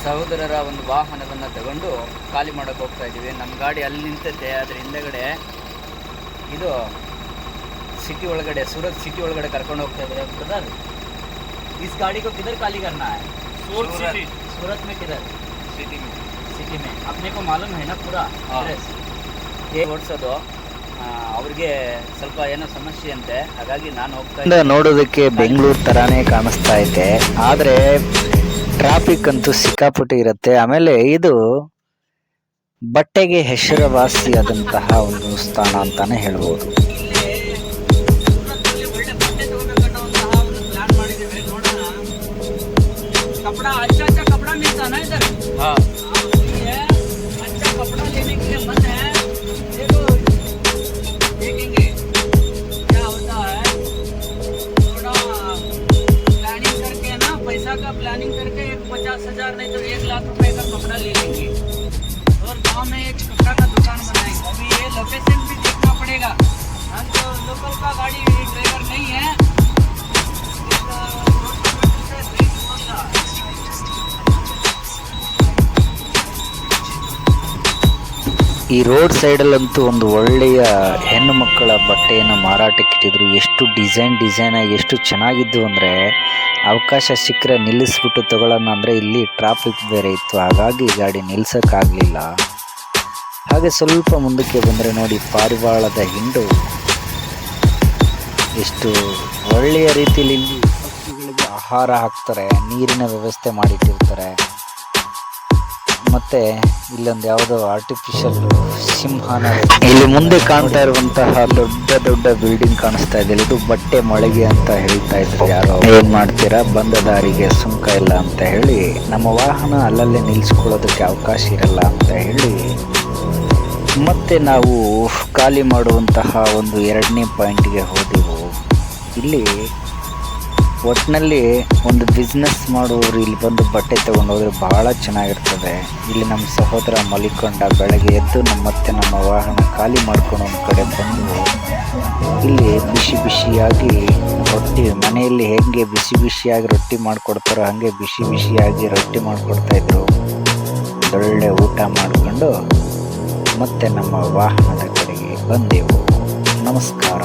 ಸಹೋದರರ ಒಂದು ವಾಹನವನ್ನು ತಗೊಂಡು ಖಾಲಿ ಮಾಡೋಕ್ಕೆ ಹೋಗ್ತಾ ಇದ್ದೀವಿ. ನಮ್ಮ ಗಾಡಿ ಅಲ್ಲಿ ನಿಂತೈತೆ, ಅದರ ಹಿಂದೆಗಡೆ ಇದು सिटी ಒಳಗಡೆ, सूरत सिटी ಒಳಗಡೆ ಕರ್ಕೊಂಡು ಹೋಗ್ತಾ ಇದ್ದಾರೆ. ब्रदर इस गाड़ी को किधर खाली करना है? सूरत में किधर? सिटी में अपने को मालूम है ना पूरा एड्रेस. ಓಡಿಸೋದು ಅವ್ರಿಗೆ ಸ್ವಲ್ಪ ಏನೋ ಸಮಸ್ಯೆ ಅಂತೆ, ಹಾಗಾಗಿ ನಾನು ಹೋಗ್ತಾ ನೋಡೋದಕ್ಕೆ ಬೆಂಗಳೂರು ತರಾನೇ ಕಾಣಿಸ್ತಾ ಇದೆ, ಆದರೆ ಟ್ರಾಫಿಕ್ ಅಂತೂ ಸಿಕ್ಕಾಪಟ್ಟೆ ಇರುತ್ತೆ. ಆಮೇಲೆ ಇದು ಬಟ್ಟೆಗೆ ಹೆಸರುವಾಸಿಯಾದಂತಹ ಒಂದು ಸ್ಥಾನ ಅಂತಾನೆ ಹೇಳ್ಬೋದು. कपड़ा अच्छा कपड़ा मिलता ना इधर. हाँ अच्छा कपड़ा लेने के लिए मन है, देखो देखेंगे क्या होता है. थोड़ा प्लानिंग करके ना, पैसा का प्लानिंग करके 50,000 नहीं तो 1 लाख रुपए का कपड़ा ले लेंगे और गांव में एक कपड़ा का दुकान बनाएंगे. अभी ये लोकेशन भी देखना पड़ेगा, हम तो लोकल का गाड़ी ड्राइवर नहीं है. ಈ ರೋಡ್ ಸೈಡಲ್ಲಂತೂ ಒಂದು ಒಳ್ಳೆಯ ಹೆಣ್ಣು ಮಕ್ಕಳ ಬಟ್ಟೆಯನ್ನು ಮಾರಾಟಕ್ಕಿಟ್ಟಿದ್ರು. ಎಷ್ಟು ಡಿಸೈನ್ ಆಗಿ ಎಷ್ಟು ಚೆನ್ನಾಗಿದ್ದು ಅಂದರೆ, ಅವಕಾಶ ಸಿಕ್ಕರೆ ನಿಲ್ಲಿಸ್ಬಿಟ್ಟು ತಗೊಳ್ಳೋಣ ಅಂದರೆ ಇಲ್ಲಿ ಟ್ರಾಫಿಕ್ ಬೇರೆ ಇತ್ತು, ಹಾಗಾಗಿ ಗಾಡಿ ನಿಲ್ಸೋಕ್ಕಾಗಲಿಲ್ಲ. ಹಾಗೆ ಸ್ವಲ್ಪ ಮುಂದಕ್ಕೆ ಬಂದರೆ ನೋಡಿ, ಪಾರಿವಾಳದ ಹಿಂಡು ಎಷ್ಟು ಒಳ್ಳೆಯ ರೀತಿಯಲ್ಲಿ ಇಲ್ಲಿ ಪಕ್ಷಿಗಳಿಗೆ ಆಹಾರ ಹಾಕ್ತಾರೆ, ನೀರಿನ ವ್ಯವಸ್ಥೆ ಮಾಡಿಟ್ಟಿರ್ತಾರೆ. ಮತ್ತೆ ಇಲ್ಲೊಂದು ಯಾವುದೋ ಆರ್ಟಿಫಿಷಿಯಲ್ ಸಿಂಹನ, ಇಲ್ಲಿ ಮುಂದೆ ಕಾಣ್ತಾ ಇರುವಂತಹ ದೊಡ್ಡ ಬಿಲ್ಡಿಂಗ್ ಕಾಣಿಸ್ತಾ ಇದೆ. ಇದು ಬಟ್ಟೆ ಮಳಿಗೆ ಅಂತ ಹೇಳ್ತಾ ಇದ್ರು ಯಾರೋ. ಏನ್ ಮಾಡ್ತೀರಾ, ಬಂದ ದಾರಿಗೆ ಸುಂಕ ಇಲ್ಲ ಅಂತ ಹೇಳಿ ನಮ್ಮ ವಾಹನ ಅಲ್ಲಲ್ಲೇ ನಿಲ್ಸ್ಕೊಳ್ಳೋದಕ್ಕೆ ಅವಕಾಶ ಇರಲ್ಲ ಅಂತ ಹೇಳಿ ಮತ್ತೆ ನಾವು ಖಾಲಿ ಮಾಡುವಂತಹ ಒಂದು 2ನೇ ಪಾಯಿಂಟ್ಗೆ ಹೋದೆವು. ಇಲ್ಲಿ ಒಟ್ಟಿನಲ್ಲಿ ಒಂದು ಬಿಸ್ನೆಸ್ ಮಾಡುವವರು ಇಲ್ಲಿ ಬಂದು ಬಟ್ಟೆ ತೊಗೊಂಡೋದ್ರೆ ಬಹಳ ಚೆನ್ನಾಗಿರ್ತದೆ. ಇಲ್ಲಿ ನಮ್ಮ ಸಹೋದರ ಮಲಿಕೊಂಡ, ಬೆಳಗ್ಗೆ ಎದ್ದು ನಮ್ಮ ವಾಹನ ಖಾಲಿ ಮಾಡ್ಕೊಂಡು ಒಂದು ಕಡೆ ಬಂದು ಇಲ್ಲಿ ಬಿಸಿಯಾಗಿ ರೊಟ್ಟಿ, ಮನೆಯಲ್ಲಿ ಹೇಗೆ ಬಿಸಿಯಾಗಿ ರೊಟ್ಟಿ ಮಾಡಿಕೊಡ್ತಾರೋ ಹಾಗೆ ಬಿಸಿಯಾಗಿ ರೊಟ್ಟಿ ಮಾಡಿಕೊಡ್ತಾಯಿದ್ರು. ಒಳ್ಳೆ ಊಟ ಮಾಡಿಕೊಂಡು ಮತ್ತೆ ನಮ್ಮ ವಾಹನದ ಕಡೆಗೆ ಬಂದೆವು. ನಮಸ್ಕಾರ.